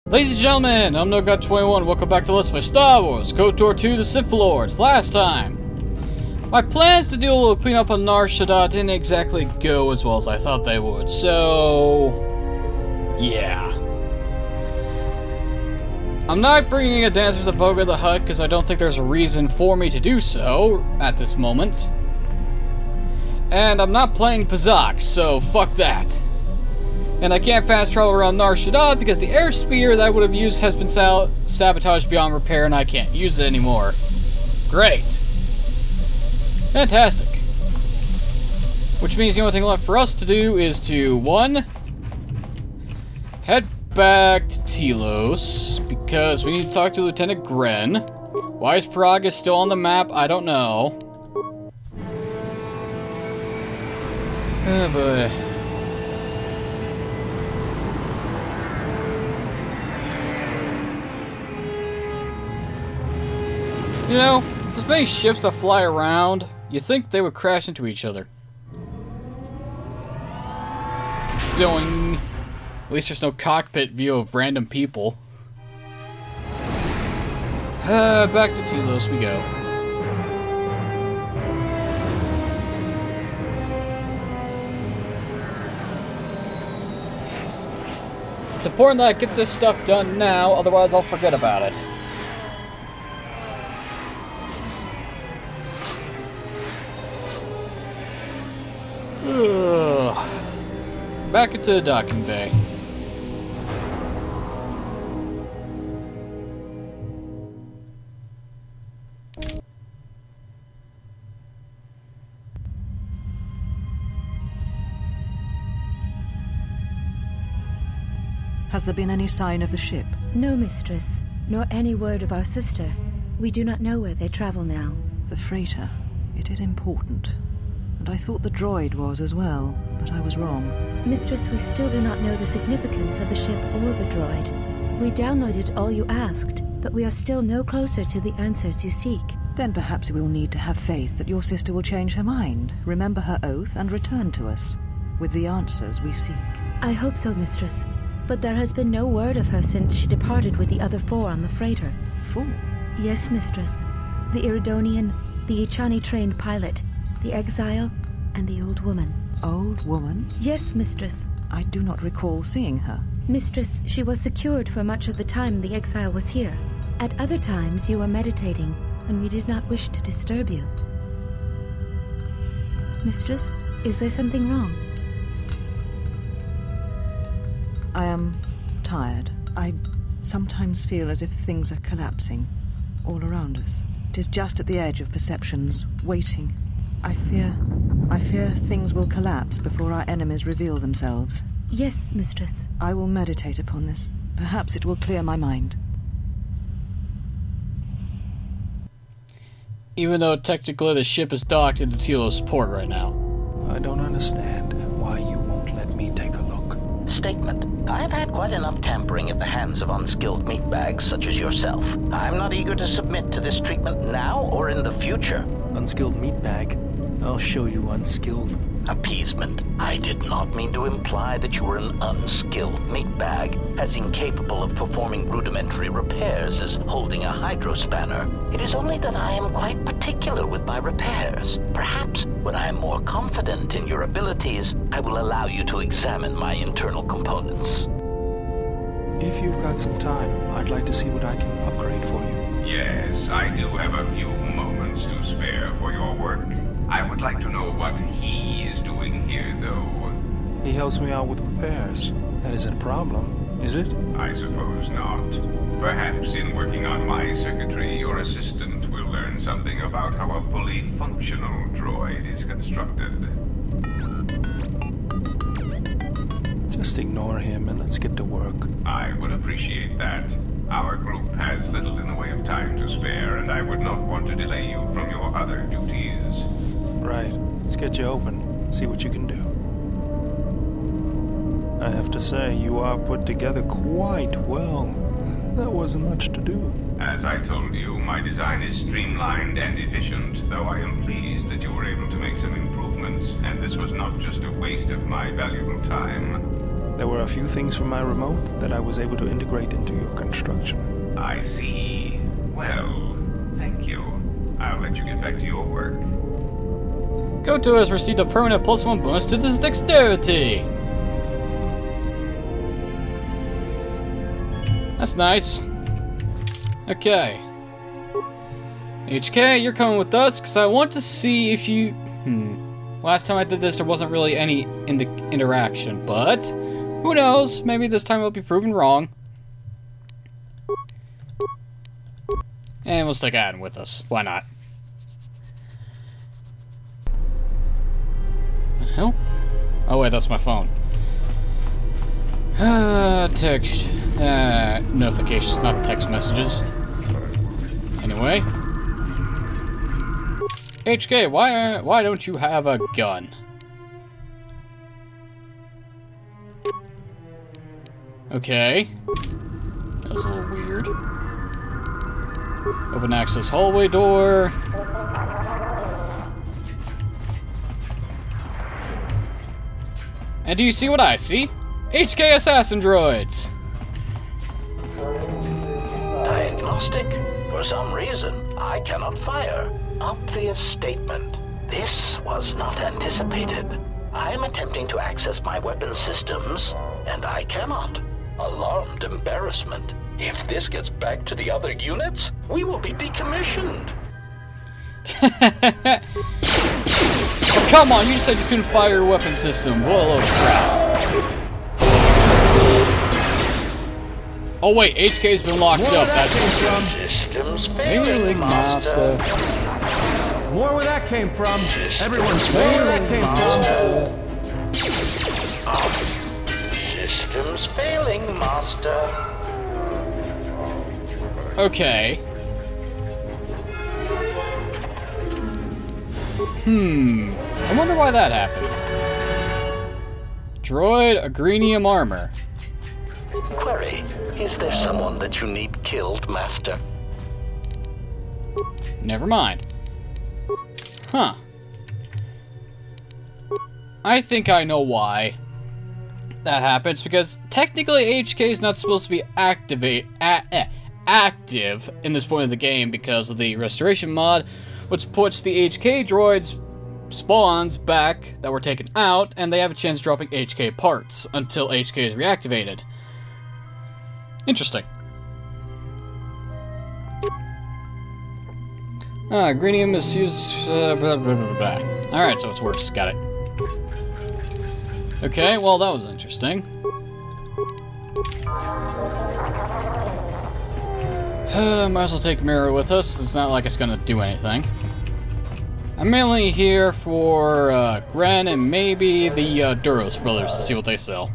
Ladies and gentlemen, I'm NoGod21. Welcome back to Let's Play Star Wars KOTOR 2 The Sith Lords. Last time, my plans to do a little cleanup on Nar Shaddaa didn't exactly go as well as I thought they would, so yeah. I'm not bringing a Dancer to Voga the Hutt because I don't think there's a reason for me to do so at this moment. And I'm not playing Pazak, so fuck that. And I can't fast travel around Nar Shaddaa because the air speeder that I would have used has been sabotaged beyond repair and I can't use it anymore. Great. Fantastic. Which means the only thing left for us to do is to, 1, head back to Telos, because we need to talk to Lieutenant Gren. Why is Prague still on the map? I don't know. Oh boy. You know, if there's many ships that fly around, you'd think they would crash into each other. Going. At least there's no cockpit view of random people. Back to Telos we go. It's important that I get this stuff done now, otherwise I'll forget about it. Back into the docking bay. Has there been any sign of the ship? No, mistress, nor any word of our sister. We do not know where they travel now. The freighter. It is important. And I thought the droid was as well, but I was wrong. Mistress, we still do not know the significance of the ship or the droid. We downloaded all you asked, but we are still no closer to the answers you seek. Then perhaps we'll need to have faith that your sister will change her mind, remember her oath, and return to us with the answers we seek. I hope so, mistress. But there has been no word of her since she departed with the other 4 on the freighter. 4? Yes, mistress. The Iridonian, the Ichani-trained pilot, the exile, and the old woman. Old woman? Yes, mistress. I do not recall seeing her. Mistress, she was secured for much of the time the exile was here. At other times you were meditating, and we did not wish to disturb you. Mistress, is there something wrong? I am tired. I sometimes feel as if things are collapsing all around us. It is just at the edge of perceptions, waiting. I fear things will collapse before our enemies reveal themselves. Yes, mistress. I will meditate upon this. Perhaps it will clear my mind. Even though technically the ship is docked into Telos port right now. I don't understand why you won't let me take a look. Statement. I've had quite enough tampering at the hands of unskilled meatbags such as yourself. I'm not eager to submit to this treatment now or in the future. Unskilled meatbag? I'll show you unskilled. Appeasement. I did not mean to imply that you were an unskilled meatbag, as incapable of performing rudimentary repairs as holding a hydrospanner. It is only that I am quite particular with my repairs. Perhaps when I am more confident in your abilities, I will allow you to examine my internal components. If you've got some time, I'd like to see what I can upgrade for you. Yes, I do have a few moments to spare for your work. I would like to know what he is doing here, though. He helps me out with repairs. That isn't a problem, is it? I suppose not. Perhaps in working on my circuitry, your assistant will learn something about how a fully functional droid is constructed. Just ignore him and let's get to work. I would appreciate that. Our group has little in the way of time to spare, and I would not want to delay you from your other duties. Right. Let's get you open. See what you can do. I have to say, you are put together quite well. That wasn't much to do. As I told you, my design is streamlined and efficient, though I am pleased that you were able to make some improvements, and this was not just a waste of my valuable time. There were a few things from my remote that I was able to integrate into your construction. I see. Well, thank you. I'll let you get back to your work. Goto has received a permanent +1 bonus to his dexterity. That's nice. Okay. HK, you're coming with us because I want to see if you... Last time I did this, there wasn't really any interaction, but who knows? Maybe this time it'll be proven wrong. And we'll stick Adam with us. Why not? The hell? Oh wait, that's my phone. Text. Notifications, not text messages. Anyway. HK, why don't you have a gun? Okay. That was a little weird. Open access hallway door. And do you see what I see? HK assassin droids! Diagnostic? For some reason, I cannot fire. Obvious statement. This was not anticipated. I am attempting to access my weapon systems, and I cannot. Alarmed embarrassment. If this gets back to the other units, we will be decommissioned. Oh, come on, you said you couldn't fire your weapon system. What a load of crap. Oh wait, HK's been locked up. That's Systems failing, master. More where that came from. Everyone's where that came from. Systems failing, master. Okay. I wonder why that happened. Droid Agrenium armor. Query, is there someone that you need killed, master? Never mind. Huh. I think I know why that happens, because technically HK is not supposed to be active in this point of the game because of the restoration mod, which puts the HK droids spawns back that were taken out, and they have a chance of dropping HK parts until HK is reactivated. Interesting. Grenium is used, blah, blah, blah, blah. Alright, so it's worse. Got it. Okay, well, that was interesting. Might as well take Mira with us. It's not like it's gonna do anything. I'm mainly here for Gren and maybe the Duros brothers to see what they sell.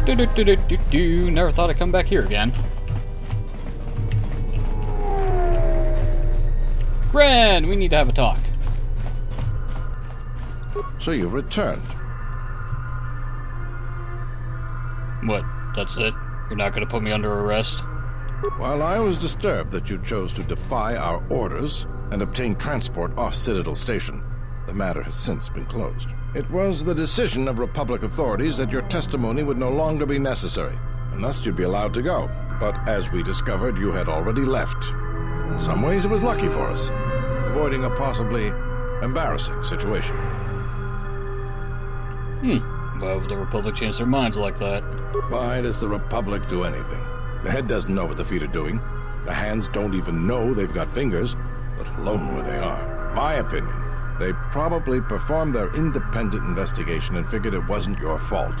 Never thought I'd come back here again. Gren, we need to have a talk. So you've returned. What? That's it? You're not gonna put me under arrest? While I was disturbed that you chose to defy our orders and obtain transport off Citadel Station, the matter has since been closed. It was the decision of Republic authorities that your testimony would no longer be necessary, and thus you'd be allowed to go. But as we discovered, you had already left. In some ways, it was lucky for us, avoiding a possibly embarrassing situation. Why would the Republic change their minds like that? Why does the Republic do anything? The head doesn't know what the feet are doing. The hands don't even know they've got fingers, let alone where they are. My opinion, they probably performed their independent investigation and figured it wasn't your fault.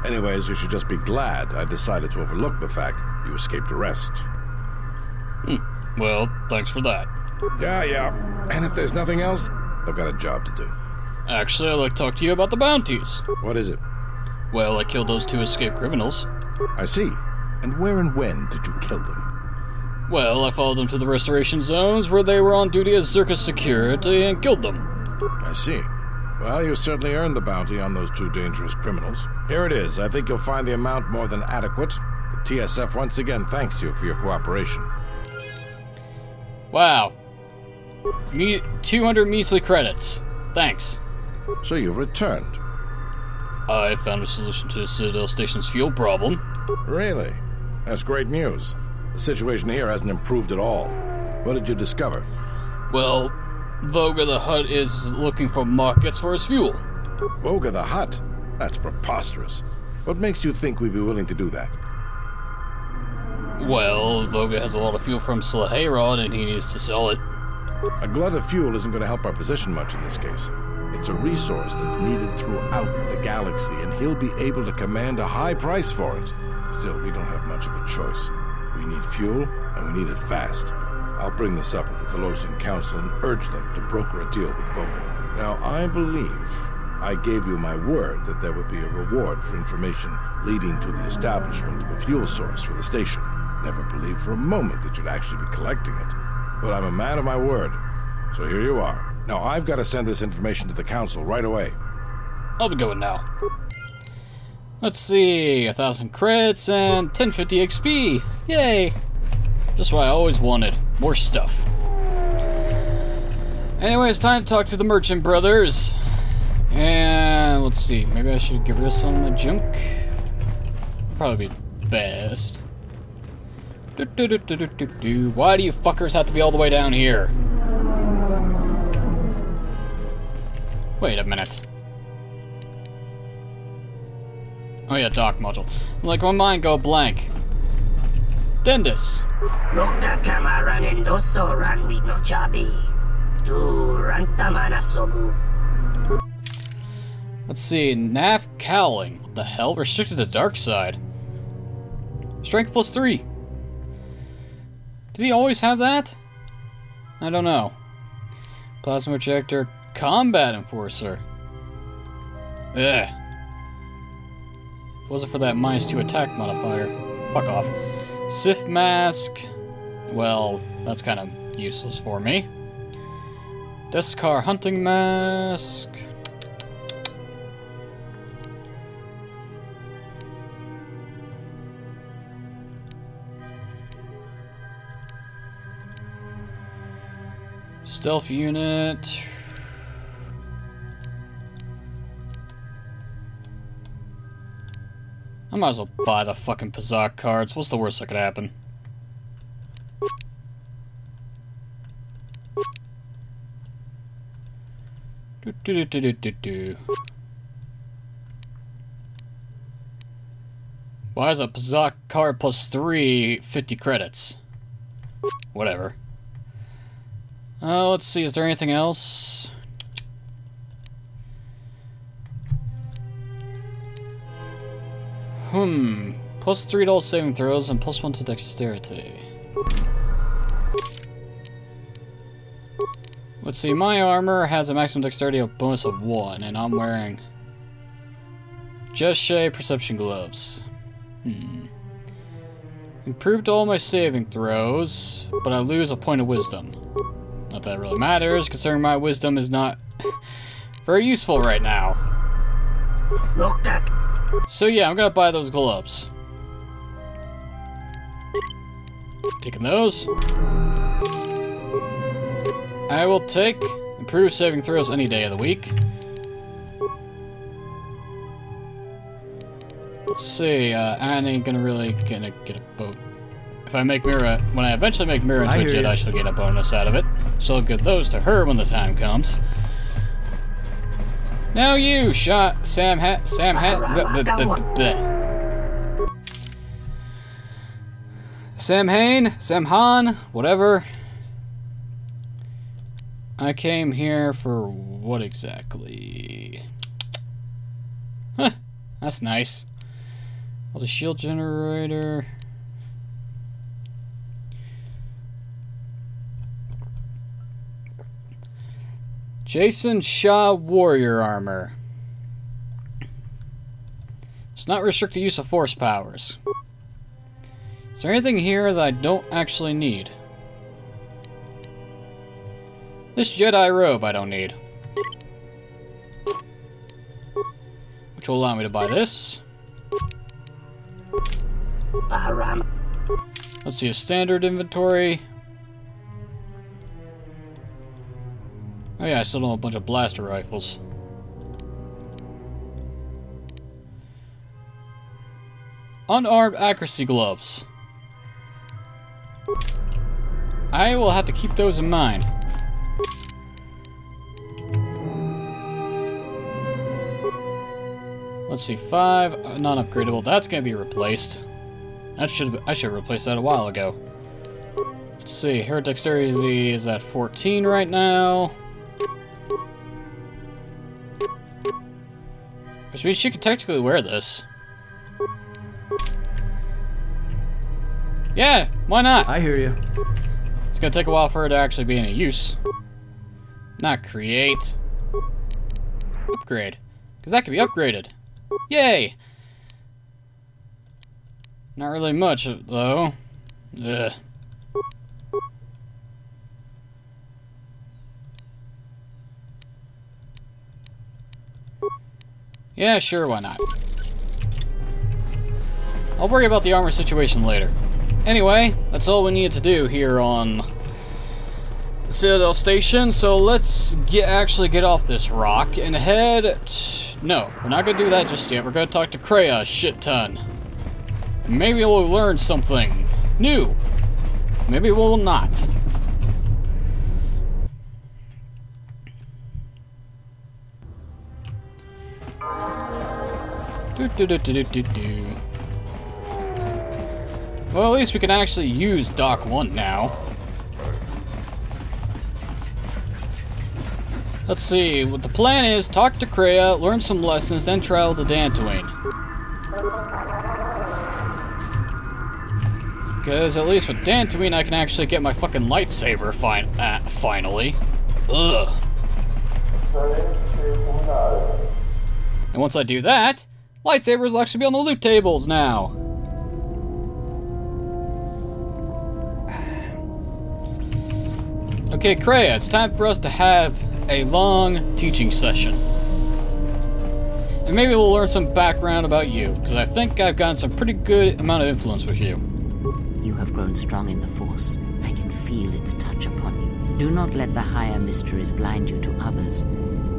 Anyways, you should just be glad I decided to overlook the fact you escaped arrest. Well, thanks for that. Yeah. And if there's nothing else, I've got a job to do. Actually, I'd like to talk to you about the bounties. What is it? Well, I killed those 2 escaped criminals. I see. And where and when did you kill them? Well, I followed them to the restoration zones where they were on duty as Zircus security and killed them. I see. Well, you certainly earned the bounty on those 2 dangerous criminals. Here it is. I think you'll find the amount more than adequate. The TSF once again thanks you for your cooperation. Wow. 200 measly credits. Thanks. So you've returned. I found a solution to the Citadel Station's fuel problem. Really? That's great news. The situation here hasn't improved at all. What did you discover? Well, Voga the Hutt is looking for markets for his fuel. Voga the Hutt? That's preposterous. What makes you think we'd be willing to do that? Well, Voga has a lot of fuel from Slaherod and he needs to sell it. A glut of fuel isn't going to help our position much in this case. It's a resource that's needed throughout the galaxy, and he'll be able to command a high price for it. Still, we don't have much of a choice. We need fuel, and we need it fast. I'll bring this up with the Telosian Council and urge them to broker a deal with Voga. Now, I believe I gave you my word that there would be a reward for information leading to the establishment of a fuel source for the station. Never believed for a moment that you'd actually be collecting it. But I'm a man of my word, so here you are. Now, I've got to send this information to the Council right away. I'll be going now. Let's see, 1,000 credits and 1050 XP. Yay! Just what I always wanted. More stuff. Anyway, it's time to talk to the Merchant Brothers. And let's see, maybe I should get rid of some of my junk. Probably be best. Why do you fuckers have to be all the way down here? Wait a minute. Oh yeah, dock module. Like my mind go blank. Dendis. Let's see, Nav Cowling. What the hell? Restricted to dark side. Strength +3. Did he always have that? I don't know. Plasma Projector. Combat Enforcer. Ugh. If it wasn't for that -2 attack modifier. Fuck off. Sith Mask. Well, that's kind of useless for me. Deskar Hunting Mask. Stealth Unit. I might as well buy the fucking Pazak cards. What's the worst that could happen? Why is a Pazak card +3 50 credits? Whatever. Let's see, is there anything else? +3 to all saving throws and +1 to dexterity. Let's see, my armor has a maximum dexterity of bonus of 1, and I'm wearing Jeshe Perception Gloves. Improved all my saving throws, but I lose a point of wisdom. Not that it really matters, considering my wisdom is not very useful right now. So yeah, I'm gonna buy those gloves. Taking those. I will take improved saving throws any day of the week. Let's see, Anne ain't gonna really get a boat. If I make Mira, when I eventually make Mira into a Jedi, she'll get a bonus out of it. So I'll give those to her when the time comes. Now you, Sam Sam Han, whatever. I came here for what exactly? Huh, that's nice. Well, the shield generator. Jason Shaw Warrior Armor. It's not restricted use of force powers. Is there anything here that I don't actually need? This Jedi robe I don't need. Which will allow me to buy this. Let's see, a standard inventory. Oh yeah, I still don't have a bunch of blaster rifles. Unarmed accuracy gloves. I will have to keep those in mind. Let's see, 5 non-upgradable. That's gonna be replaced. I should have replaced that a while ago. Let's see, her dexterity is at 14 right now. Which means she could technically wear this. Yeah, why not? I hear you. It's gonna take a while for her to actually be in use. Not create. Upgrade. Because that can be upgraded. Yay! Not really much, though. Ugh. Yeah, sure, why not? I'll worry about the armor situation later. Anyway, that's all we need to do here on the Citadel Station, so let's actually get off this rock and head... No, we're not gonna do that just yet. We're gonna talk to Kreia a shit ton. Maybe we'll learn something new. Maybe we'll not. Well, at least we can actually use Dock 1 now. Let's see, what the plan is, talk to Kreia, learn some lessons, then travel to Dantooine. Because at least with Dantooine, I can actually get my fucking lightsaber finally. Ugh. And once I do that, lightsabers will actually be on the loot tables now. Okay, Kreia, it's time for us to have a long teaching session. And maybe we'll learn some background about you, because I think I've gotten some pretty good amount of influence with you. You have grown strong in the Force. I can feel its touch upon you. Do not let the higher mysteries blind you to others.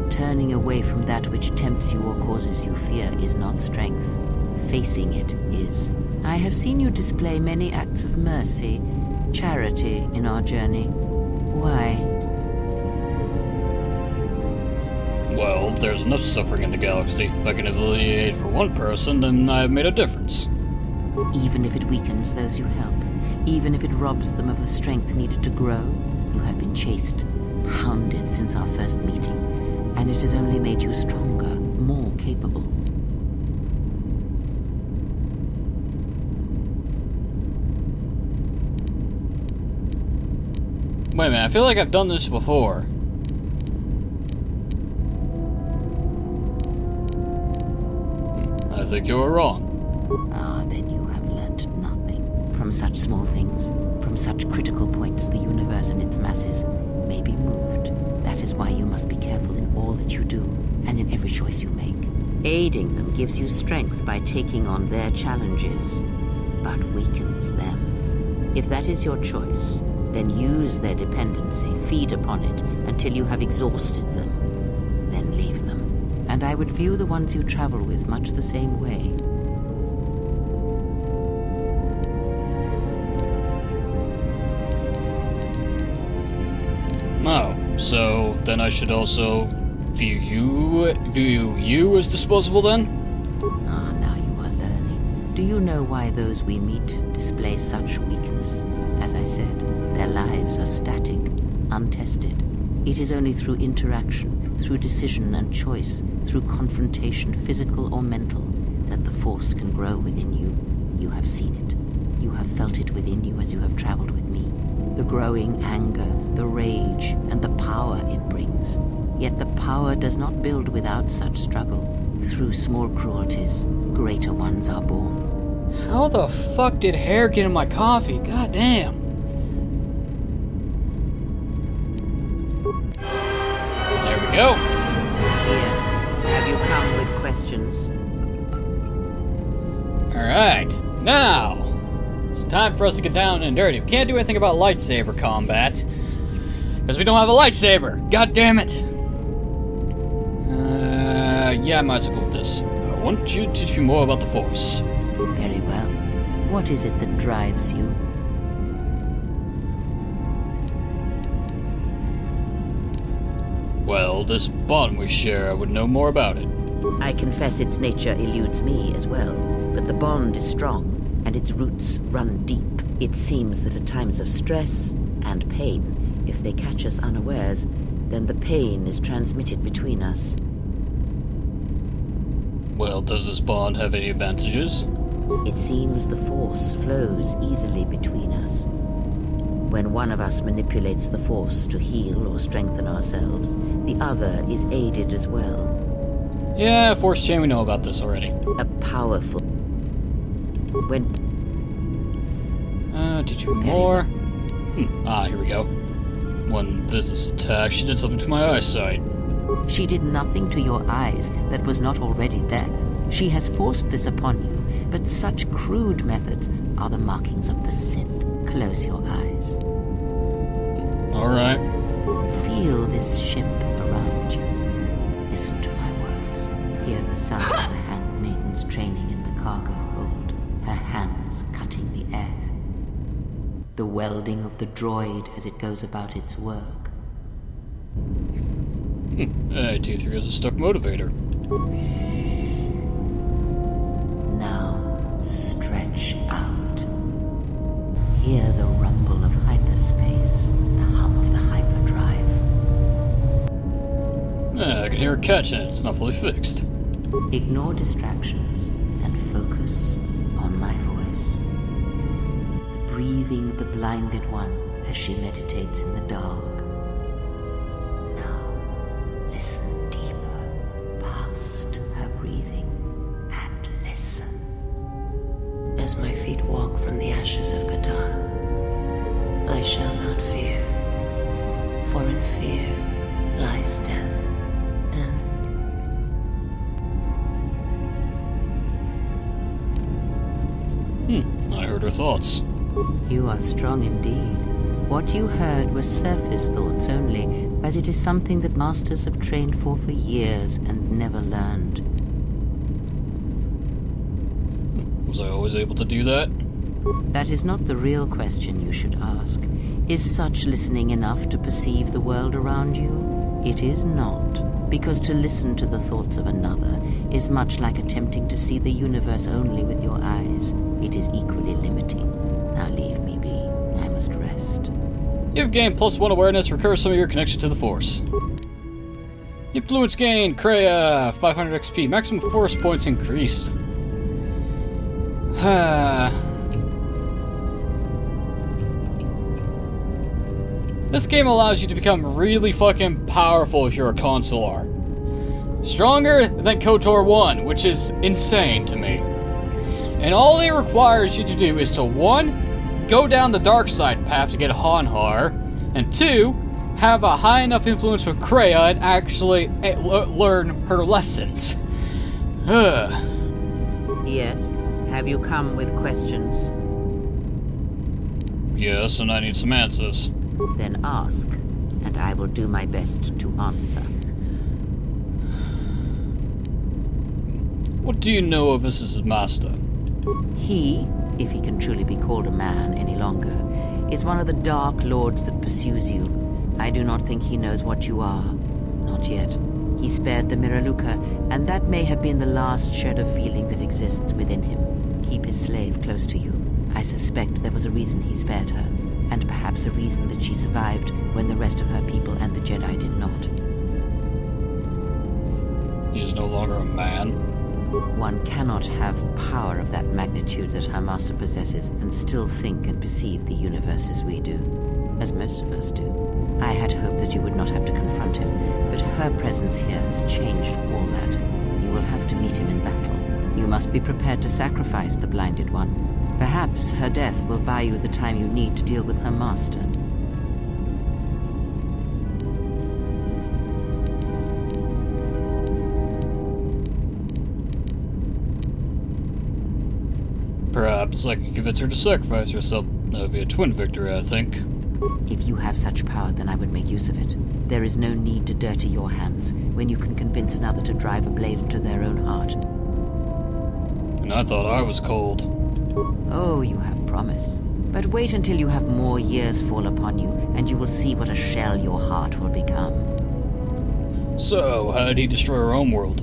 Turning away from that which tempts you or causes you fear is not strength. Facing it is. I have seen you display many acts of mercy, charity in our journey. Why? Well, there's enough suffering in the galaxy. If I can alleviate for one person, then I've made a difference. Even if it weakens those you help, even if it robs them of the strength needed to grow, you have been chased, hounded since our first meeting, and it has only made you stronger, more capable. Wait a minute, I feel like I've done this before. I think you're wrong. Ah, then you have learnt nothing. From such small things, from such critical points, the universe and its masses may be moved. That is why you must be careful in all that you do, and in every choice you make. Aiding them gives you strength by taking on their challenges, but weakens them. If that is your choice, then use their dependency, feed upon it, until you have exhausted them. Then leave them. And I would view the ones you travel with much the same way. Oh, so then I should also view you as disposable then? Ah, now you are learning. Do you know why those we meet display such weakness? As I said, their lives are static, untested. It is only through interaction, through decision and choice, through confrontation, physical or mental, that the Force can grow within you. You have seen it. You have felt it within you as you have traveled with me. The growing anger, the rage, and the power it brings. Yet the power does not build without such struggle. Through small cruelties, greater ones are born. How the fuck did hair get in my coffee? God damn. There we go. Yes. Have you come with questions? Alright, now it's time for us to get down and dirty. We can't do anything about lightsaber combat because we don't have a lightsaber. God damn it. Yeah, I might as well go with this. I want you to teach me more about the Force. Very well. What is it that drives you? Well, this bond we share, I would know more about it. I confess its nature eludes me as well, but the bond is strong, and its roots run deep. It seems that at times of stress and pain, if they catch us unawares, then the pain is transmitted between us. Well, does this bond have any advantages? It seems the Force flows easily between us. When one of us manipulates the Force to heal or strengthen ourselves, the other is aided as well. Yeah, Force Chain, we know about this already. A powerful... When... Teach me more. Here we go. When this attack, she did something to my eyesight. She did nothing to your eyes that was not already there. She has forced this upon you, but such crude methods are the markings of the Sith. Close your eyes. Alright. Feel this ship around you. Listen to my words. Hear the sound of the handmaidens training in the cargo hold, her hands cutting the air. The welding of the droid as it goes about its work. T3 has a stuck motivator. Now, stretch out. Hear the rumble of hyperspace, the hum of the hyperdrive. I can hear a catch in it, it's not fully fixed. Ignore distractions and focus on my voice. The breathing of the blinded one as she meditates in the dark. Now, listen deeper past her breathing and listen. As my feet walk from the ashes of Qatar, I shall not fear, for in fear lies death, and... I heard her thoughts. You are strong indeed. What you heard were surface thoughts only, but it is something that masters have trained for years and never learned. Was I always able to do that? That is not the real question you should ask. Is such listening enough to perceive the world around you? It is not, because to listen to the thoughts of another is much like attempting to see the universe only with your eyes. It is equally limiting. Now leave me be. I must rest. You've gained +1 awareness, recovers some of your connection to the Force. Influence gained, Kreia, 500 XP, maximum Force points increased. This game allows you to become really fucking powerful if you're a consular. Stronger than KOTOR 1, which is insane to me. And all it requires you to do is to 1, go down the dark side path to get Hanhar, and 2, have a high enough influence with Kreia and actually learn her lessons. Yes? Have you come with questions? Yes, and I need some answers. Then ask, and I will do my best to answer. What do you know of Vis's master? He, if he can truly be called a man any longer, is one of the Dark Lords that pursues you. I do not think he knows what you are. Not yet. He spared the Miraluka, and that may have been the last shred of feeling that exists within him. Keep his slave close to you. I suspect there was a reason he spared her, and perhaps a reason that she survived when the rest of her people and the Jedi did not. He is no longer a man. One cannot have power of that magnitude that her master possesses and still think and perceive the universe as we do, as most of us do. I had hoped that you would not have to confront him, but her presence here has changed all that. You will have to meet him in battle. You must be prepared to sacrifice the blinded one. Perhaps her death will buy you the time you need to deal with her master. Perhaps I can convince her to sacrifice herself. That would be a twin victory, I think. If you have such power, then I would make use of it. There is no need to dirty your hands when you can convince another to drive a blade into their own heart. And I thought I was cold. Oh, you have promise. But wait until you have more years fall upon you, and you will see what a shell your heart will become. So, how did he destroy our own world?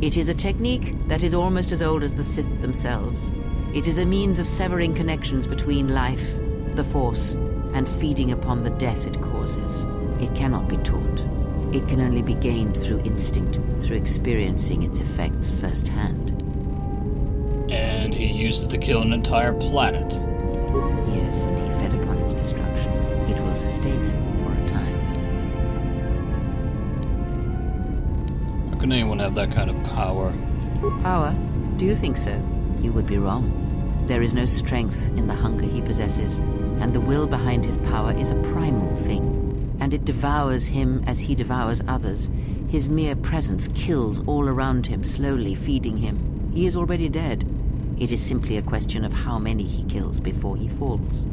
It is a technique that is almost as old as the Sith themselves. It is a means of severing connections between life, the Force, and feeding upon the death it causes. It cannot be taught. It can only be gained through instinct, through experiencing its effects firsthand. And he used it to kill an entire planet. Yes, and he fed upon its destruction. It will sustain him for a time. How can anyone have that kind of power? Power? Do you think so? You would be wrong. There is no strength in the hunger he possesses, and the will behind his power is a primal thing, and it devours him as he devours others. His mere presence kills all around him, slowly feeding him. He is already dead. It is simply a question of how many he kills before he falls.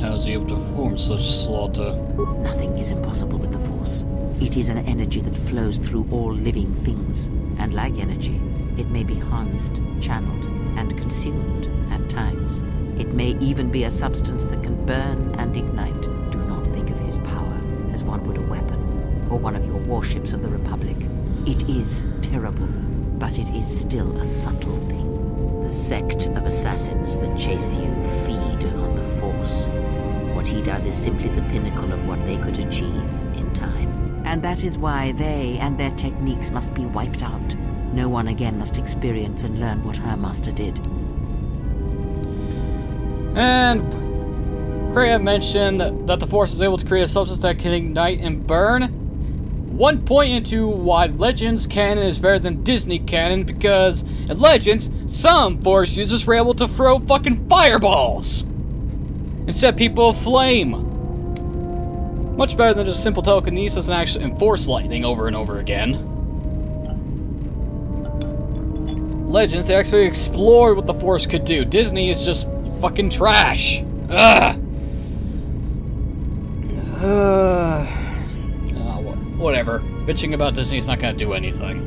How is he able to perform such slaughter? Nothing is impossible with the Force. It is an energy that flows through all living things, and like energy, it may be harnessed, channeled, and consumed at times. It may even be a substance that can burn and ignite. Do not think of his power as one would a weapon, or one of your warships of the Republic. It is terrible, but it is still a subtle thing. The sect of assassins that chase you feed on the Force. What he does is simply the pinnacle of what they could achieve in time. And that is why they and their techniques must be wiped out. No one again must experience and learn what her master did. And Kreia mentioned that the Force is able to create a substance that can ignite and burn. One point into why Legends canon is better than Disney canon, because in Legends, some Force users were able to throw fucking fireballs and set people aflame. Much better than just simple telekinesis and actually enforce lightning over and over again. Legends, they actually explored what the Force could do. Disney is just fucking trash. Ugh. Whatever. Bitching about Disney is not gonna do anything.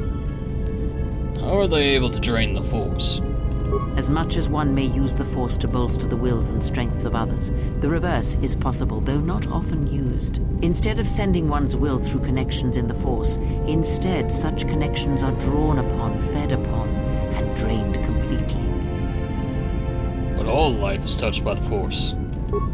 How are they able to drain the Force? As much as one may use the Force to bolster the wills and strengths of others, the reverse is possible, though not often used. Instead of sending one's will through connections in the Force, instead such connections are drawn upon, fed upon, and drained completely. But all life is touched by the Force.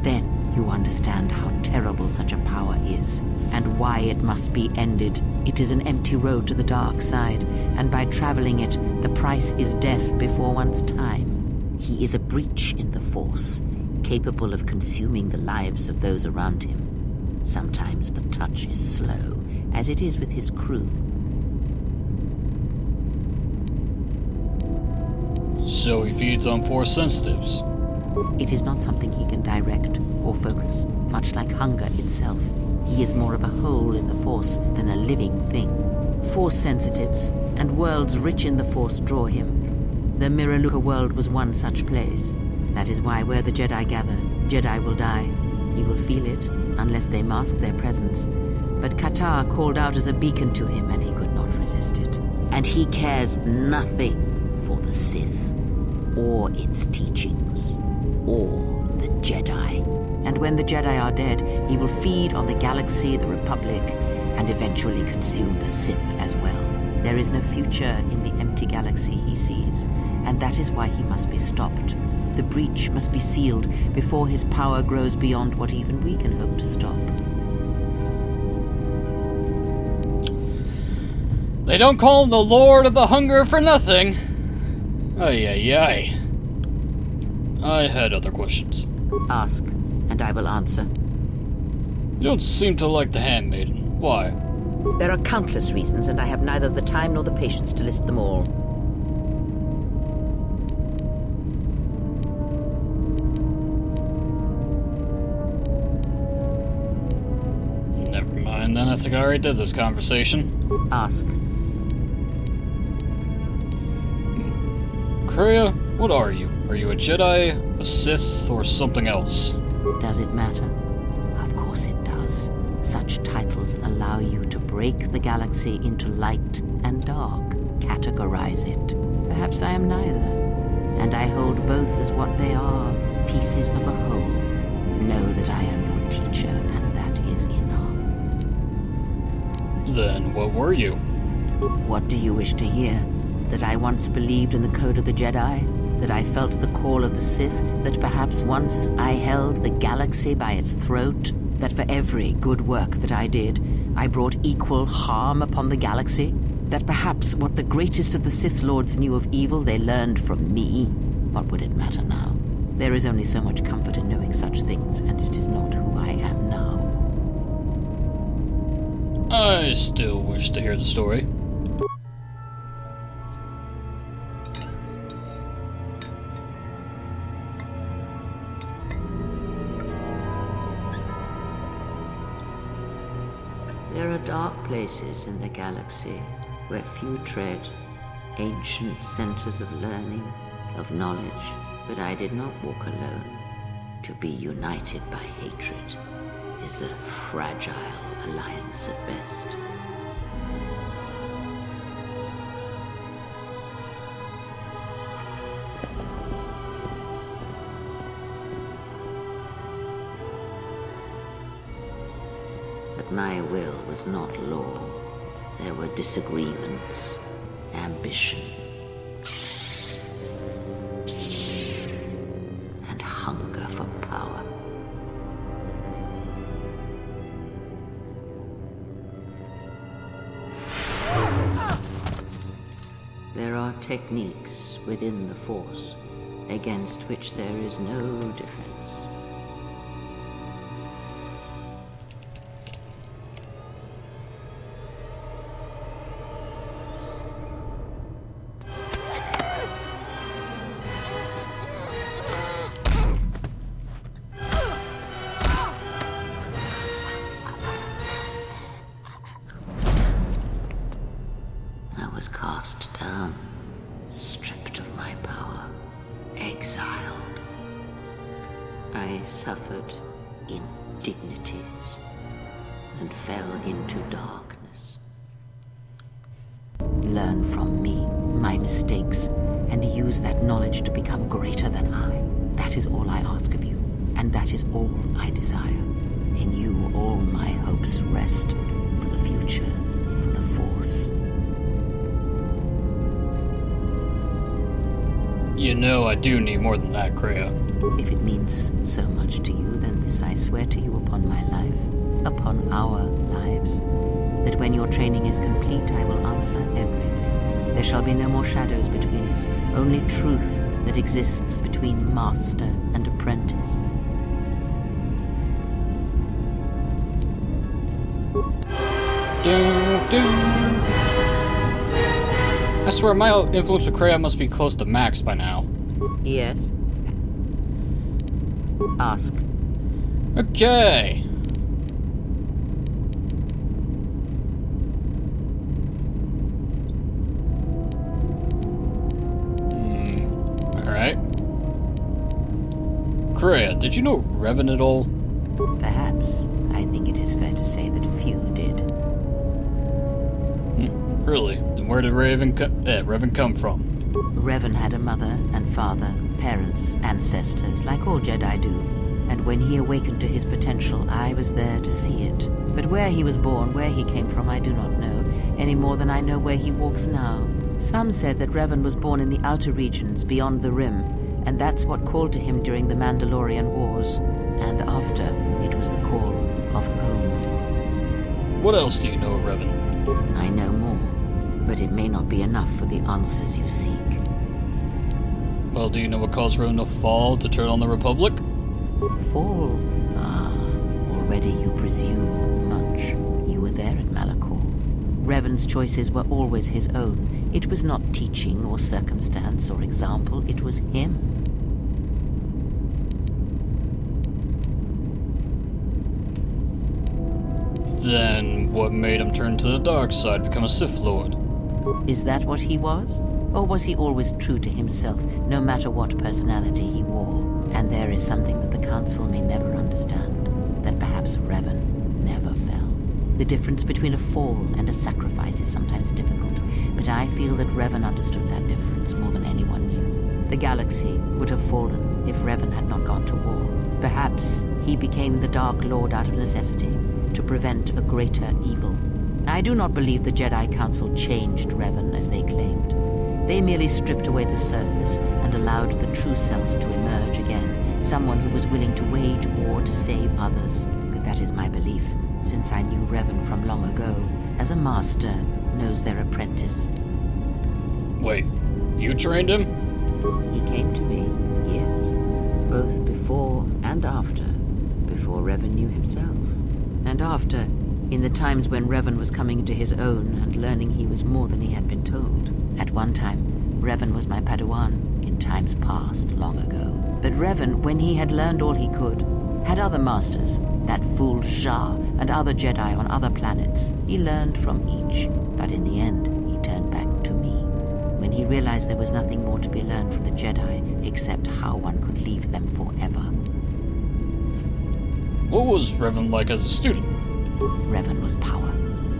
Then you understand how terrible such a power is, and why it must be ended. It is an empty road to the dark side, and by traveling it, the price is death before one's time. He is a breach in the Force, capable of consuming the lives of those around him. Sometimes the touch is slow, as it is with his crew. So he feeds on Force sensitives. It is not something he can direct or focus, much like hunger itself. He is more of a hole in the Force than a living thing. Force sensitives and worlds rich in the Force draw him. The Miraluka world was one such place. That is why where the Jedi gather, Jedi will die. He will feel it, unless they mask their presence. But Qatar called out as a beacon to him, and he could not resist it. And he cares nothing for the Sith, or its teachings, or the Jedi. And when the Jedi are dead, he will feed on the galaxy, the Republic, and eventually consume the Sith as well. There is no future in the empty galaxy he sees, and that is why he must be stopped. The breach must be sealed before his power grows beyond what even we can hope to stop. They don't call him the Lord of the Hunger for nothing. Ay, ay, ay. I had other questions. Ask, and I will answer. You don't seem to like the handmaiden. Why? There are countless reasons, and I have neither the time nor the patience to list them all. Never mind then, I think I already did this conversation. Ask. Kreia, what are you? Are you a Jedi, a Sith, or something else? Does it matter? Of course it does. Such titles allow you to break the galaxy into light and dark, categorize it. Perhaps I am neither, and I hold both as what they are, pieces of a whole. Know that I am your teacher, and that is enough. Then what were you? What do you wish to hear? That I once believed in the code of the Jedi? That I felt the call of the Sith? That perhaps once I held the galaxy by its throat? That for every good work that I did, I brought equal harm upon the galaxy? That perhaps what the greatest of the Sith Lords knew of evil they learned from me? What would it matter now? There is only so much comfort in knowing such things, and it is not who I am now. I still wish to hear the story. There are dark places in the galaxy where few tread, ancient centers of learning, of knowledge, but I did not walk alone. To be united by hatred is a fragile alliance at best. But my will was not law. There were disagreements, ambition, and hunger for power. There are techniques within the Force against which there is no defense. I was cast down, stripped of my power, exiled. I suffered indignities and fell into darkness. Learn from me my mistakes and use that knowledge to become greater than I. That is all I ask of you, and that is all I desire. In you all my hopes rest for the future, for the Force. You know I do need more than that, Kreia. If it means so much to you, then this I swear to you upon my life, upon our lives, that when your training is complete, I will answer everything. There shall be no more shadows between us, only truth that exists between master and apprentice. I swear my influence with Kreia must be close to max by now. Yes. Ask. Okay. Alright. Kreia, did you know Revan at all? Perhaps. I think it is fair to say that few did. Really? Then where did Revan come from? Revan had a mother and father, parents, ancestors, like all Jedi do. And when he awakened to his potential, I was there to see it. But where he was born, where he came from, I do not know, any more than I know where he walks now. Some said that Revan was born in the outer regions, beyond the Rim, and that's what called to him during the Mandalorian Wars. And after, it was the call of home. What else do you know of Revan? I know more, but it may not be enough for the answers you seek. Well, do you know what caused Revan to fall to turn on the Republic? Fall? Ah, already you presume much. You were there at Malachor. Revan's choices were always his own. It was not teaching or circumstance or example, it was him. Then what made him turn to the dark side, become a Sith Lord? Is that what he was? Or was he always true to himself, no matter what personality he wore? And there is something that the Council may never understand, that perhaps Revan never fell. The difference between a fall and a sacrifice is sometimes difficult, but I feel that Revan understood that difference more than anyone knew. The galaxy would have fallen if Revan had not gone to war. Perhaps he became the Dark Lord out of necessity, to prevent a greater evil. I do not believe the Jedi Council changed Revan as they claimed. They merely stripped away the surface and allowed the true self to emerge again, someone who was willing to wage war to save others. But that is my belief, since I knew Revan from long ago, as a master knows their apprentice. Wait, you trained him? He came to me, yes, both before and after. Before Revan knew himself. And after, in the times when Revan was coming into his own and learning he was more than he had been told. At one time, Revan was my Padawan, in times past, long ago. But Revan, when he had learned all he could, had other masters, that fool Shah and other Jedi on other planets. He learned from each, but in the end, he turned back to me. When he realized there was nothing more to be learned from the Jedi, except how one could leave them forever. What was Revan like as a student? Revan was power.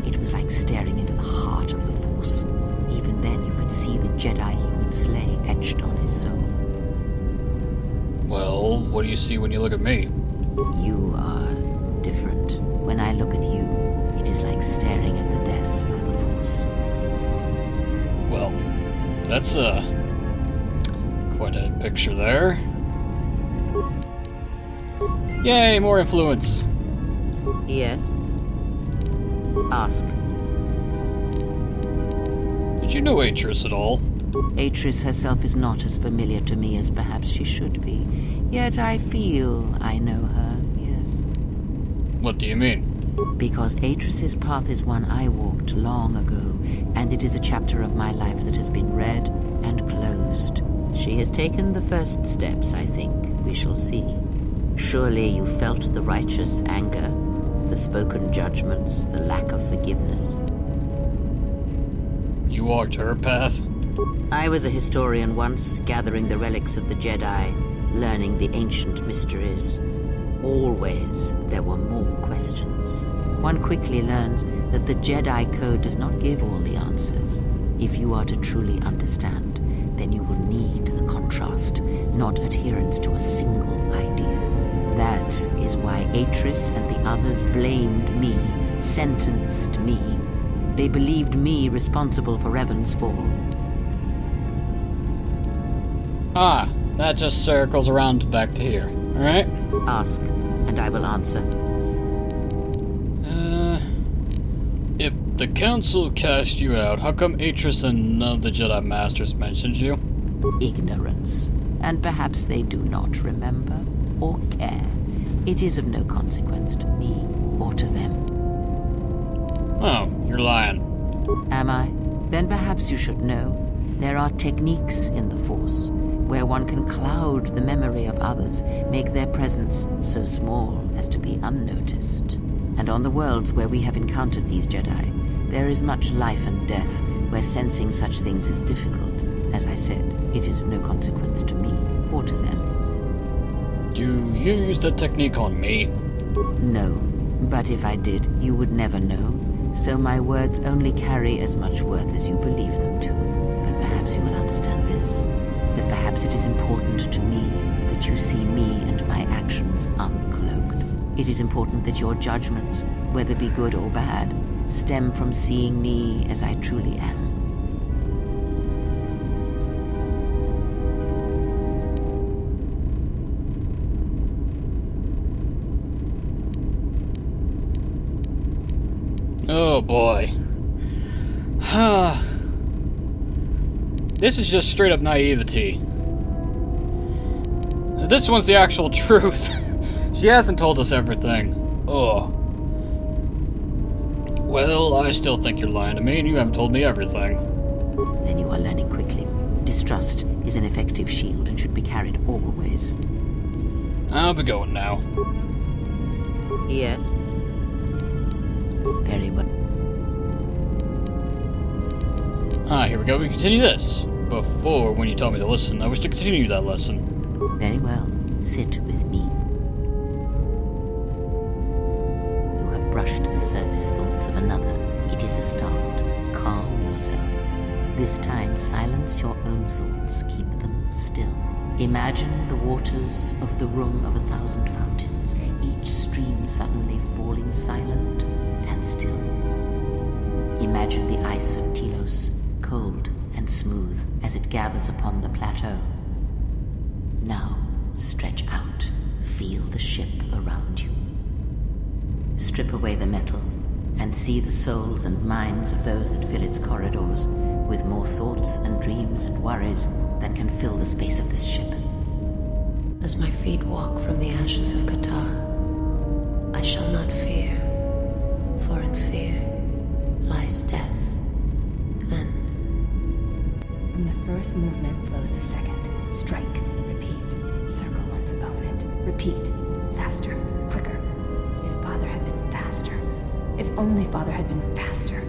It was like staring into the heart of the Force. Even then you could see the Jedi he would slay etched on his soul. Well, what do you see when you look at me? You are different. When I look at you, it is like staring at the death of the Force. Well, that's quite a picture there. Yay, more influence. Yes? Ask. Did you know Atris at all? Atris herself is not as familiar to me as perhaps she should be. Yet I feel I know her, yes. What do you mean? Because Atris's path is one I walked long ago, and it is a chapter of my life that has been read and closed. She has taken the first steps, I think. We shall see. Surely you felt the righteous anger, the spoken judgments, the lack of forgiveness. You walked her path? I was a historian once, gathering the relics of the Jedi, learning the ancient mysteries. Always there were more questions. One quickly learns that the Jedi Code does not give all the answers. If you are to truly understand, then you will need the contrast, not adherence to a single idea. That is why Atris and the others blamed me, sentenced me. They believed me responsible for Revan's fall. Ah, that just circles around back to here, alright? Ask, and I will answer. If the Council cast you out, how come Atris and none of the Jedi Masters mentioned you? Ignorance. And perhaps they do not remember or care. It is of no consequence to me or to them. Oh, you're lying. Am I? Then perhaps you should know. There are techniques in the Force where one can cloud the memory of others, make their presence so small as to be unnoticed. And on the worlds where we have encountered these Jedi, there is much life and death where sensing such things is difficult. As I said, it is of no consequence to me or to them. Do you use that technique on me? No, but if I did, you would never know. So my words only carry as much worth as you believe them to. But perhaps you will understand this, that perhaps it is important to me that you see me and my actions uncloaked. It is important that your judgments, whether be good or bad, stem from seeing me as I truly am. Oh boy. This is just straight up naivety. This one's the actual truth. She hasn't told us everything. Ugh. Well, I still think you're lying to me and you haven't told me everything. Then you are learning quickly. Distrust is an effective shield and should be carried always. I'll be going now. Yes. Very well. Ah, here we go. We continue this. before when you told me to listen. I wish to continue that lesson. Very well. Sit with me. You have brushed the surface thoughts of another. It is a start. Calm yourself. This time, silence your own thoughts. Keep them still. Imagine the waters of the room of 1,000 fountains, each stream suddenly falling silent and still. Imagine the ice of Telos, cold and smooth as it gathers upon the plateau. Now, stretch out. Feel the ship around you. Strip away the metal and see the souls and minds of those that fill its corridors with more thoughts and dreams and worries than can fill the space of this ship. As my feet walk from the ashes of Qatar, I shall not fear, for in fear lies death, and... From the first movement flows the second. Strike, repeat, circle one's opponent. Repeat, faster, quicker. If Father had been faster. If only Father had been faster.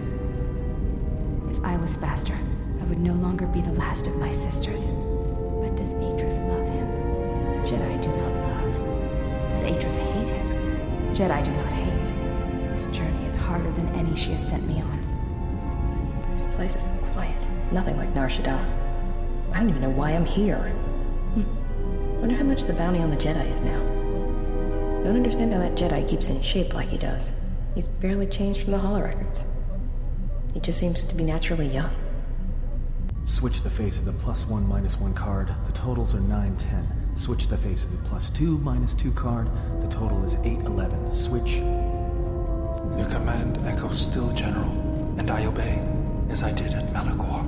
If I was faster, I would no longer be the last of my sisters. But does Atris love him? Jedi do not love. Does Atris hate him? Jedi do not hate. This journey is harder than any she has sent me on. This place is so quiet. Nothing like Nar Shaddaa. I don't even know why I'm here. Wonder how much the bounty on the Jedi is now. Don't understand how that Jedi keeps in shape like he does. He's barely changed from the holorecords. He just seems to be naturally young. Switch the face of the +1 -1 card. The totals are 9, 10. Switch the face of the +2 -2 card. The total is 8, 11. Switch. Your command echoes still, General, and I obey, as I did at Malachor.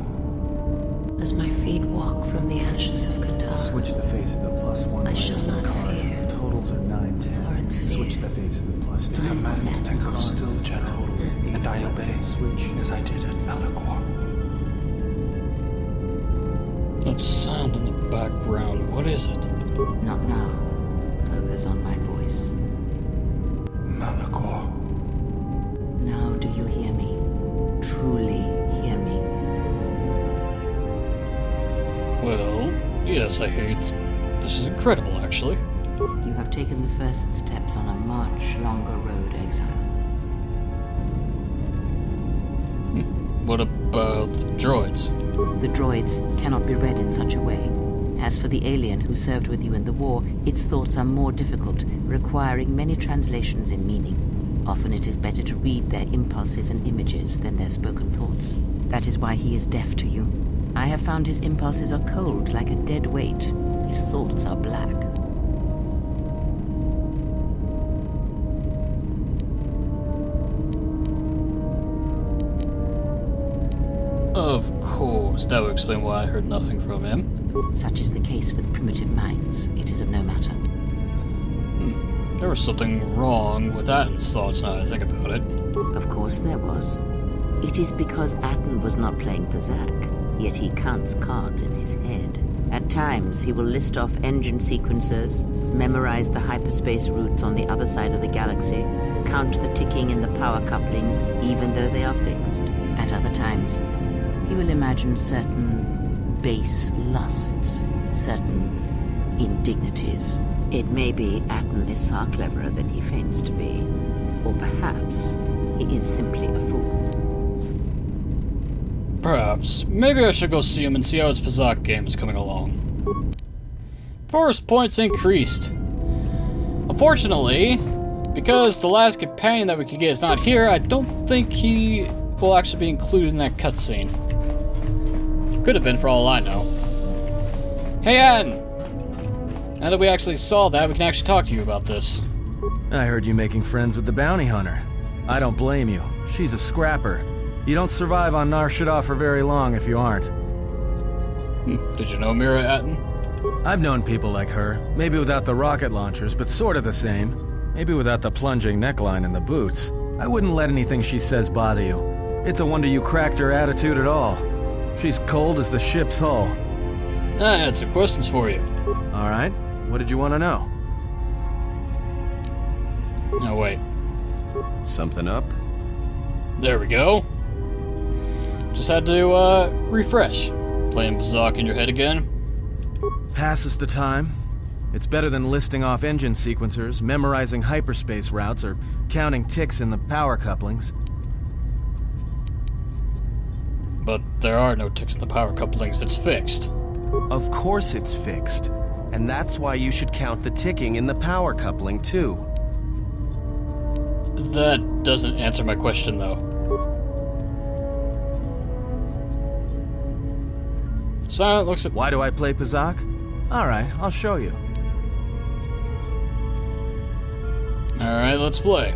As my feet walk from the ashes of Qatar, Switch the face of the +1 I shall -1 not card. fear. The totals are 9, 10. For in fear Switch the face of the +2 Your command echoes still, The General, total is 8, and I obey, Switch. as I did at Malachor. That sound in the background, what is it? Not now. Focus on my voice. Malachor. Now do you hear me? Truly hear me? Well, yes, I hate. This is incredible, actually. You have taken the first steps on a much longer road, exile. What about the droids? The droids cannot be read in such a way. As for the alien who served with you in the war, its thoughts are more difficult, requiring many translations in meaning. Often it is better to read their impulses and images than their spoken thoughts. That is why he is deaf to you. I have found his impulses are cold, like a dead weight. His thoughts are black. Of course, that would explain why I heard nothing from him. Such is the case with primitive minds. It is of no matter. There was something wrong with Atten's thoughts now that I think about it. Of course there was. It is because Atten was not playing Pazak, yet he counts cards in his head. At times, he will list off engine sequencers, memorize the hyperspace routes on the other side of the galaxy, count the ticking in the power couplings, even though they are fixed. At other times, he will imagine certain base lusts, certain indignities. It may be Atten is far cleverer than he feigns to be. Or perhaps he is simply a fool. Perhaps. Maybe I should go see him and see how his Pazak game is coming along. Force points increased. Unfortunately, because the last companion that we could get is not here, I don't think he will actually be included in that cutscene. Could have been for all I know. Hey, Atten! Now that we actually saw that, we can actually talk to you about this. I heard you making friends with the bounty hunter. I don't blame you. She's a scrapper. You don't survive on Nar Shaddaa for very long if you aren't. Did you know Mira, Atten? I've known people like her. Maybe without the rocket launchers, but sort of the same. Maybe without the plunging neckline and the boots. I wouldn't let anything she says bother you. It's a wonder you cracked her attitude at all. She's cold as the ship's hull. I had some questions for you. All right. What did you want to know? Oh, wait. Something up? There we go. Just had to, refresh. Playing Bazak in your head again? Passes the time. It's better than listing off engine sequencers, memorizing hyperspace routes, or counting ticks in the power couplings. But there are no ticks in the power couplings, it's fixed. Of course it's fixed. And that's why you should count the ticking in the power coupling, too. That doesn't answer my question, though. Silent looks at... Why do I play Bazak? Alright, I'll show you. Alright, let's play.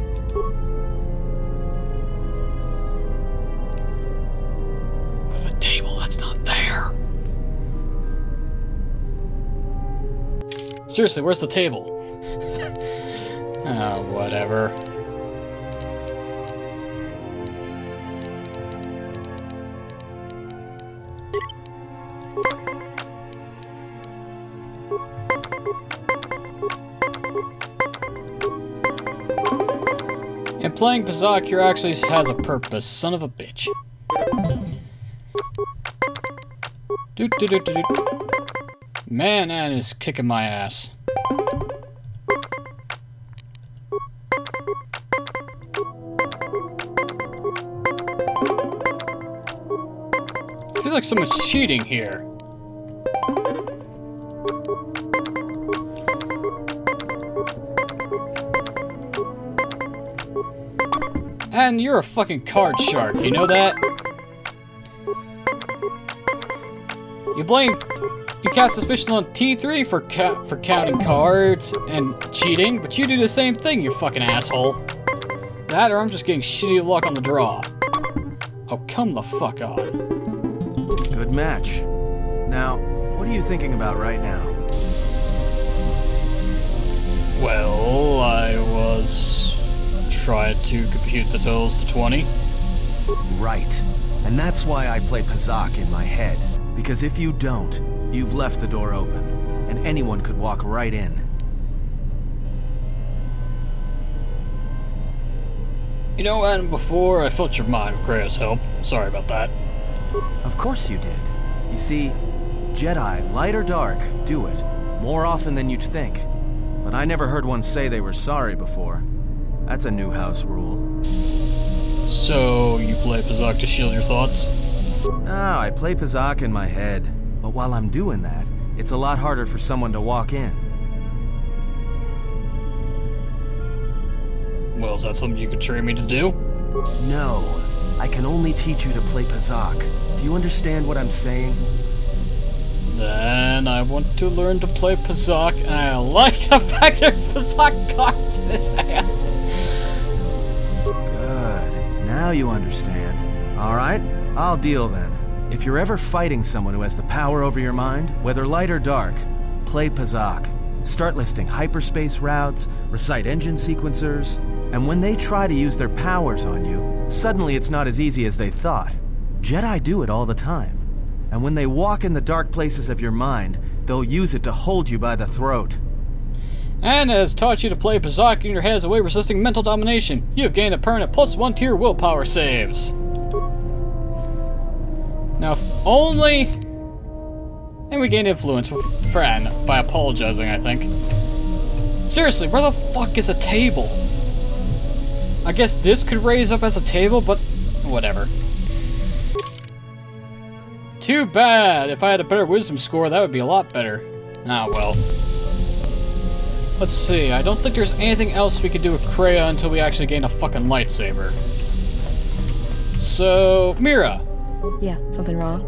With a table that's not there. Seriously, where's the table? Oh, whatever. And playing Bazak here actually has a purpose, son of a bitch. Man, Ann is kicking my ass. I feel like someone's cheating here. And you're a fucking card shark, you know that? You cast suspicion on T3 for counting cards and cheating, but you do the same thing, you fucking asshole. That or I'm just getting shitty luck on the draw. Oh, come the fuck on. Good match. Now, what are you thinking about right now? Well, I was trying to compute the totals to 20. Right. And that's why I play Bazak in my head. Because if you don't, you've left the door open, and anyone could walk right in. You know, and before I felt your mind with Kreia's help. Sorry about that. Of course you did. You see, Jedi, light or dark, do it. More often than you'd think. But I never heard one say they were sorry before. That's a new house rule. So, you play Bazak to shield your thoughts? No, I play Bazak in my head. But while I'm doing that, it's a lot harder for someone to walk in. Well, is that something you could train me to do? No. I can only teach you to play Bazak. Do you understand what I'm saying? Then I want to learn to play Bazak, and I like the fact there's Bazak cards in his hand. Good. Now you understand. Alright, I'll deal then. If you're ever fighting someone who has the power over your mind, whether light or dark, play Bazak. Start listing hyperspace routes, recite engine sequencers, and when they try to use their powers on you, suddenly it's not as easy as they thought. Jedi do it all the time. And when they walk in the dark places of your mind, they'll use it to hold you by the throat. And has taught you to play Bazak in your head as a way of resisting mental domination. You have gained a permanent +1 tier willpower saves. Now, if only... And we gained influence with Fran by apologizing, I think. Seriously, where the fuck is a table? I guess this could raise up as a table, but whatever. Too bad. If I had a better wisdom score, that would be a lot better. Ah, well. Let's see. I don't think there's anything else we could do with Kreia until we actually gain a fucking lightsaber. So, Mira. Yeah, something wrong?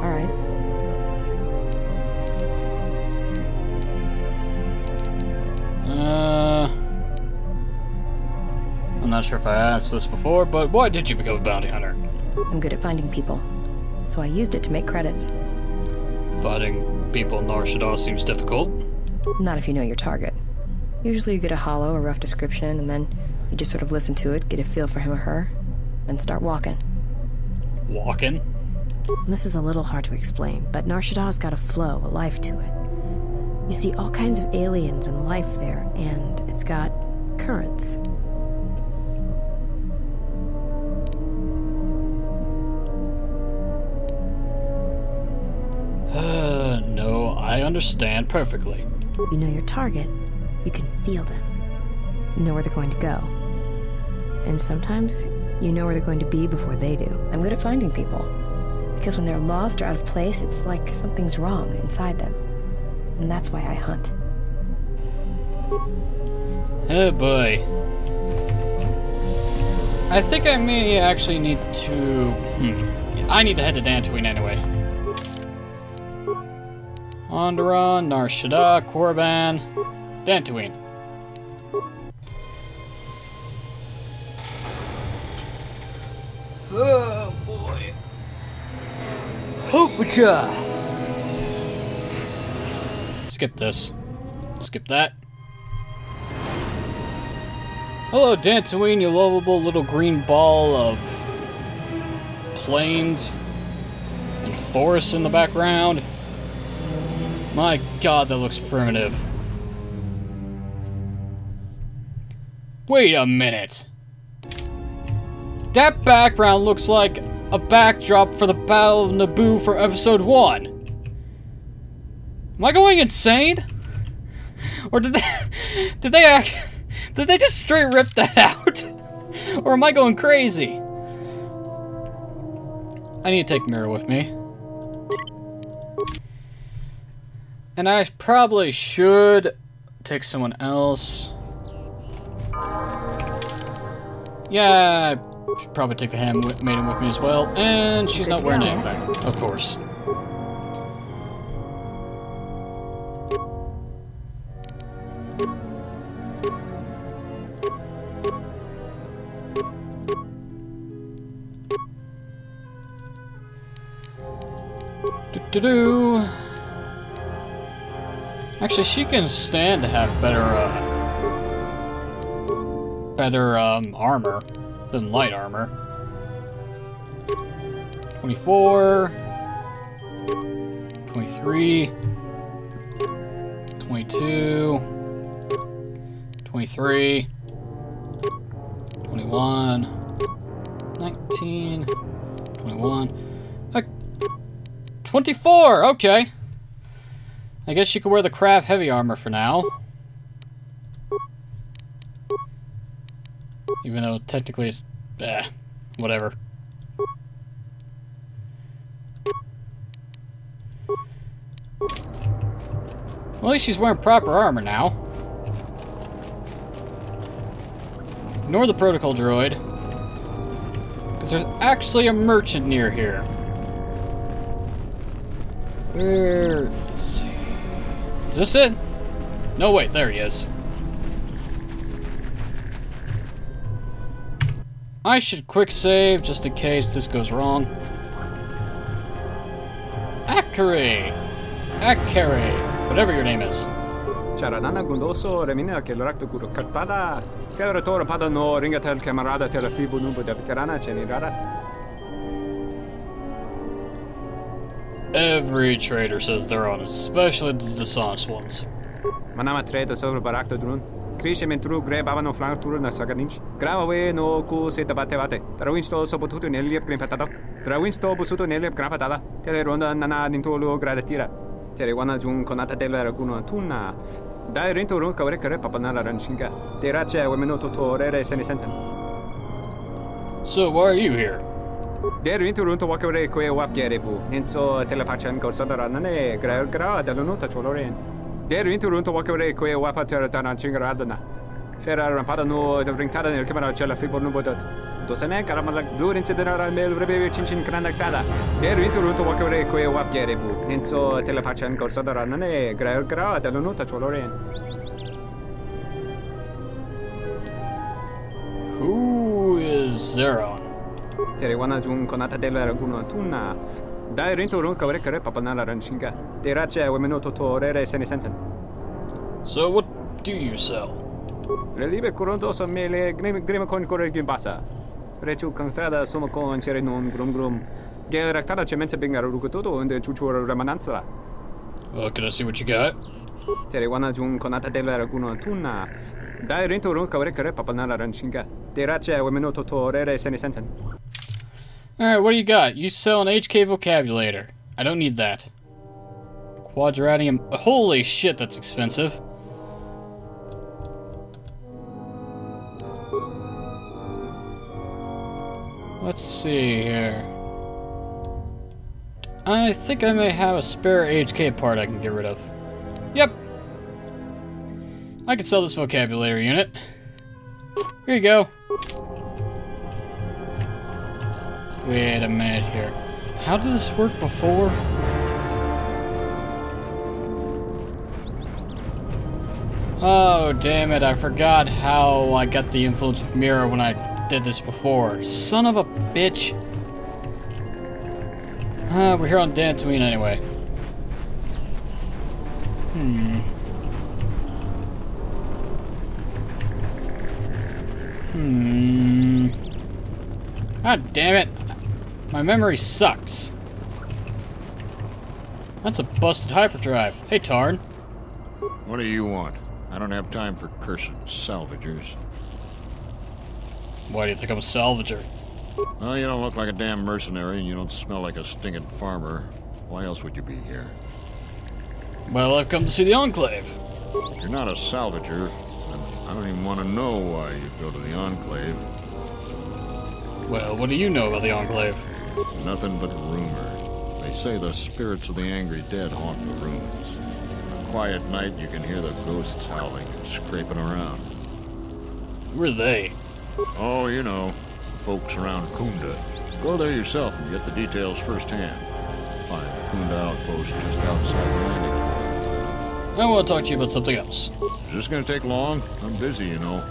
Alright. I'm not sure if I asked this before, but why did you become a bounty hunter? I'm good at finding people, so I used it to make credits. Finding people in Nar Shaddaa seems difficult. Not if you know your target. Usually you get a hollow or rough description, and then you just sort of listen to it, get a feel for him or her, then start walking. Walking? This is a little hard to explain, but Nar Shaddaa's got a flow, a life to it. You see all kinds of aliens and life there, and it's got currents. I understand perfectly. You know your target. You can feel them. You know where they're going to go. And sometimes, you know where they're going to be before they do. I'm good at finding people. Because when they're lost or out of place, it's like something's wrong inside them. And that's why I hunt. Oh boy. I think I may actually need to... I need to head to Dantooine anyway. Onderon, Nar Shaddaa, Korriban, Dantooine. Oh boy. Hoopacha! Skip this. Skip that. Hello, Dantooine, you lovable little green ball of plains and forests in the background. My god, that looks primitive. Wait a minute. That background looks like a backdrop for the Battle of Naboo from Episode 1. Am I going insane? Or did they just straight rip that out? Or am I going crazy? I need to take Mira with me. And I probably should take someone else. Yeah, I should probably take the handmaiden with me as well. And she's not wearing anything, of course. Do-do-do. Actually, she can stand to have better armor than light armor. 24, 23, 22, 23, 21, 19, 21, 24, okay. I guess you could wear the craft heavy armor for now. Even though technically it's... whatever. Well, at least she's wearing proper armor now. Ignore the protocol droid. Because there's actually a merchant near here. Let's see. Is this it? No, wait, there he is. I should quick save just in case this goes wrong. Akari! Akari! Whatever your name is. Charanana Gundoso, Remina Kelrakto Guru Katpada, Karatora Padano, Ringatel Camarada Telafibu Nubu de Veterana Chenirara. Every trader says they're honest, especially the dishonest ones. Manama trader sobre Barakto Drun. Krisha Mentru Greb Avano Flantur na Saganich. Gravawe no ku seta batevate. Trawinsto sopotuto nelia grimpatado. Trawinsto busuto nelia grapatada. Teleronda nana nintolo gradatira. Terewana jun conata della raguno tuna. Dai rento ron kawre kare papanala ranchinga. Terace wemeno totorere senesensen. So why are you here? Der rinturunto wakare kwe wapgerebu. Nenso telepachan korsodara nane gra dalunota choloren. Der rinturunto wakare kwe wapatera danchingaradana. Ferra rampada no de brintada nel camera cella fibo no bodot. Dosane karamala blue incidera mel rebe chinchin granactada. Der rinturunto wakare kwe wapgerebu. Nenso telepachan korsodara nane gra dalunota choloren. Who is Zeron? Terewana jun conata della raguno tuna. Dai rinturun kawre kare papanala ranchinga. Terace wemeno totorere senesensen. So what do you sell? Relibe coronto so mele grima con corregim basa. Rechu contrada somo con serenon grum. Gel ractada cemenza bingar rugototo and chuchur remananza. Well, can I see what you got? Terewana jun conata della raguno tuna. Dai rinturun kawre kare papanala ranchinga. Terace wemeno totorere senesensen. Alright, what do you got? You sell an HK vocabulator. I don't need that. Quadratium. Holy shit, that's expensive. Let's see here. I think I may have a spare HK part I can get rid of. Yep. I can sell this vocabulary unit. Here you go. Wait a minute here. How did this work before? Oh, damn it. I forgot how I got the influence of Mirror when I did this before. Son of a bitch. We're here on Dantooine anyway. God damn it. My memory sucks. That's a busted hyperdrive. Hey, Tarn. What do you want? I don't have time for cursed salvagers. Why do you think I'm a salvager? Well, you don't look like a damn mercenary, and you don't smell like a stinking farmer. Why else would you be here? Well, I've come to see the Enclave. If you're not a salvager, then I don't even want to know why you go to the Enclave. Well, what do you know about the Enclave? Nothing but rumor. They say the spirits of the angry dead haunt the ruins. On a quiet night, you can hear the ghosts howling and scraping around. Who are they? Oh, you know, folks around Kunda. Go there yourself and get the details firsthand. Find the Kunda outpost just outside the landing. I want to talk to you about something else. Is this gonna take long? I'm busy, you know.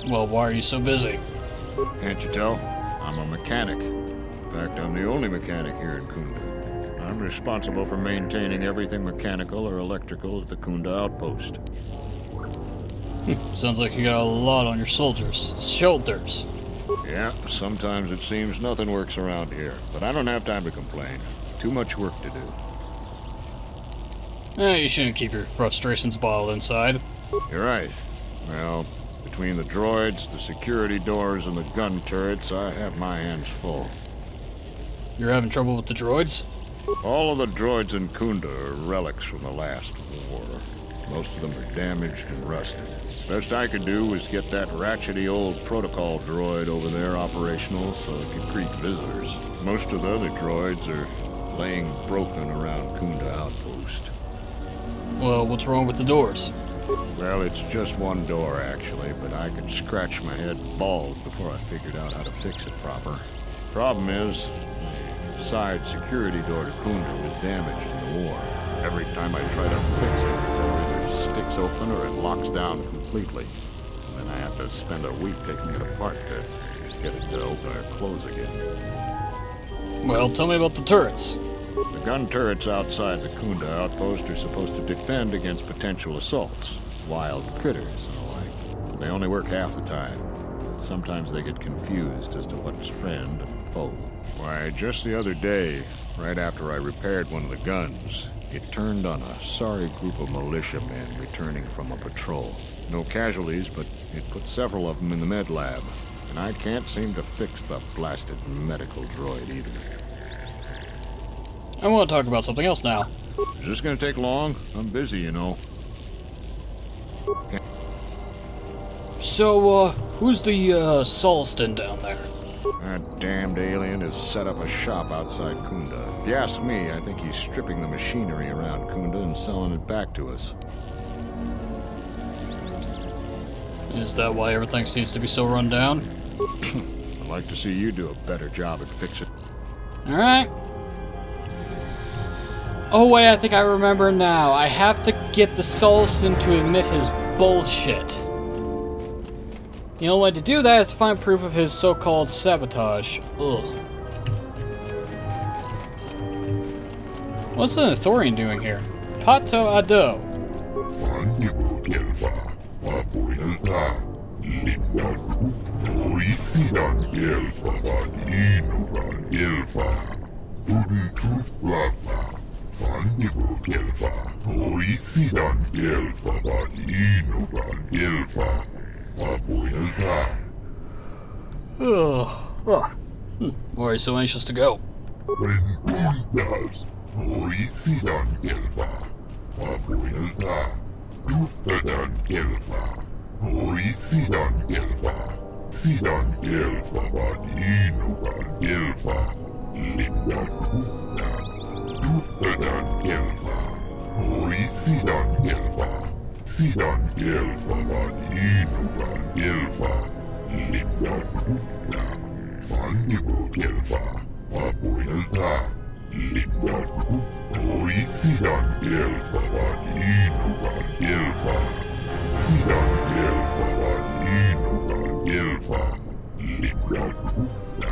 Well, why are you so busy? Can't you tell? I'm a mechanic. In fact, I'm the only mechanic here in Kunda. I'm responsible for maintaining everything mechanical or electrical at the Kunda outpost. Sounds like you got a lot on your shoulders. Yeah, sometimes it seems nothing works around here, but I don't have time to complain. Too much work to do. You shouldn't keep your frustrations bottled inside. You're right. Well, between the droids, the security doors, and the gun turrets, I have my hands full. You're having trouble with the droids? All of the droids in Kunda are relics from the last war. Most of them are damaged and rusted. Best I could do was get that ratchety old protocol droid over there operational so it could greet visitors. Most of the other droids are laying broken around Kunda outpost. Well, what's wrong with the doors? Well, it's just one door, actually, but I could scratch my head bald before I figured out how to fix it proper. Problem is, the side security door to Kunda was damaged in the war. Every time I try to fix it, the door either sticks open or it locks down completely. And then I have to spend a week taking it apart to get it to open or close again. Well, tell me about the turrets. The gun turrets outside the Kunda outpost are supposed to defend against potential assaults, wild critters and the like. But they only work half the time. Sometimes they get confused as to what's friend and foe. Why, just the other day, right after I repaired one of the guns, it turned on a sorry group of militiamen returning from a patrol. No casualties, but it put several of them in the med lab. And I can't seem to fix the blasted medical droid either. I want to talk about something else now. Is this gonna take long? I'm busy, you know. So, who's the, Sulston down there? That damned alien has set up a shop outside Kunda. If you ask me, I think he's stripping the machinery around Kunda and selling it back to us. Is that why everything seems to be so run down? I'd like to see you do a better job at fixing. Alright. Oh wait, I think I remember now. I have to get the Sulston to admit his bullshit. The only way to do that is to find proof of his so-called sabotage. Ugh. What's the Thorian doing here? Pato Ado. Why are you so anxious to go? Orisidon Gelfa, Wapuilta, Dustadan Gelfa, Orisidon Gelfa, Sidon Gelfa, Vadinuga Gelfa, Linda Tufta, Dustadan Gelfa, Orisidon Gelfa, Sidon Gelfa, Vadinuga Gelfa, Linda Tufta, Vandigo Gelfa, Wapuilta, Linda Tufta, Orisidon Gelfa, Vadinuga Gelfa, Sidon Gelfa, Vadinuga Gelfa, Linda Tufta.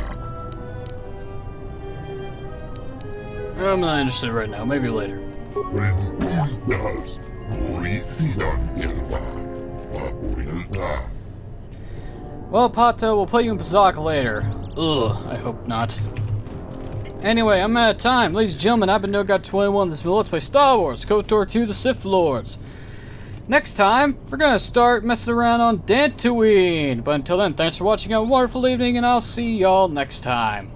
I'm not interested right now, maybe later. Rentuitas, Orisidon Gelfa, Wapuilta. Well, Pato, we'll play you in Pazak later. Ugh, I hope not. Anyway, I'm out of time. Ladies and gentlemen, I've been NoGod21. This is Let's Play Star Wars, KOTOR 2, The Sith Lords. Next time, we're gonna start messing around on Dantooine. But until then, thanks for watching, have a wonderful evening, and I'll see y'all next time.